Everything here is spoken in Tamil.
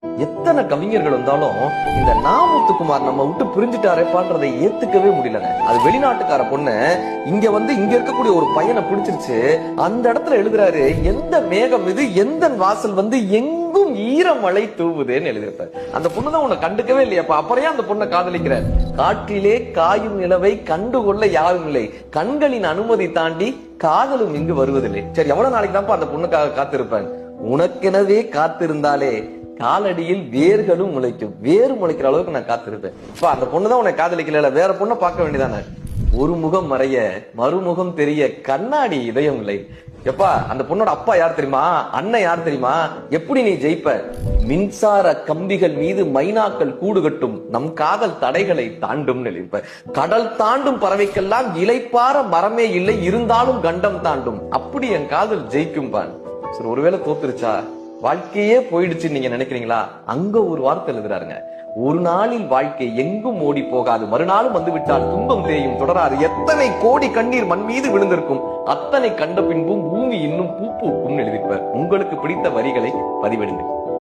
எத்தனை கவிஞர்கள் வந்தாலும் இந்த நாமுத்துக்குமார் நம்ம விட்டு பிரிஞ்சுட்டாரேப்பான்றதை ஏத்துக்கவே முடியலங்க. அது வெளிநாட்டுக்கார பொண்ணு இங்க இங்க இருக்கக்கூடிய ஒரு பையனை பிடிச்சிருச்சு. அந்த இடத்துல எழுதுறாரு, எந்த மேகம் இது, எந்த வாசல் எங்கும் ஈரமழை தூவுதேன்னு எழுதியிருப்பார். அந்த பொண்ணுதான் உன்னை கண்டுக்கவே இல்லையாப்பா, அப்புறம் அந்த பொண்ணை காதலிக்கிறார். காற்றிலே காயும் நிலவை கண்டுகொள்ள யாரும் இல்லை, கண்களின் அனுமதி தாண்டி காதலும் இங்கு வருவதில்லை. சரி, எவ்வளவு நாளைக்கு தான்ப்பா அந்த பொண்ணுக்காக காத்திருப்பேன்? உனக்கெனவே காத்திருந்தாலே காலடியில் வேர்களும் முளைக்கும். வேறு முளைக்கிற அளவுக்கு நான் காத்திருப்பேன். அந்த பொண்ணுதான் உன்னை காதலிக்கல, வேற பொண்ணை பார்க்க வேண்டியதானே. ஒரு முகம் மறைய மறுமுகம் தெரிய கண்ணாடி இதயம் இல்லை. எப்பா, அந்த பொண்ணோட அப்பா யார் தெரியுமா, அண்ணன் யார் தெரியுமா? எப்படி நீ ஜெயிப்ப? மின்சார கம்பிகள் மீது மைனாக்கள் கூடு கட்டும், நம் காதல் தடைகளை தாண்டும் எழுப்ப. கடல் தாண்டும் பறவைக்கெல்லாம் இலைப்பார மரமே இல்லை, இருந்தாலும் கண்டம் தாண்டும். அப்படி என் காதல் ஜெயிக்கும் பான். சரி, ஒருவேளை தோத்துருச்சா, வாழ்க்கையே போயிடுச்சு நீங்க நினைக்கிறீங்களா? அங்க ஒரு வார்த்தை எழுதுறாருங்க, ஒரு நாளில் வாழ்க்கை எங்கும் ஓடி போகாது, மறுநாளும் வந்துவிட்டால் துன்பம் தேயும் தொடராது. எத்தனை கோடி கண்ணீர் மண் மீது விழுந்திருக்கும், அத்தனை கண்ட பின்பும் பூமி இன்னும் பூ பூக்கும் எழுதியிருப்பார். உங்களுக்கு பிடித்த வரிகளை பதிவிடுங்கள்.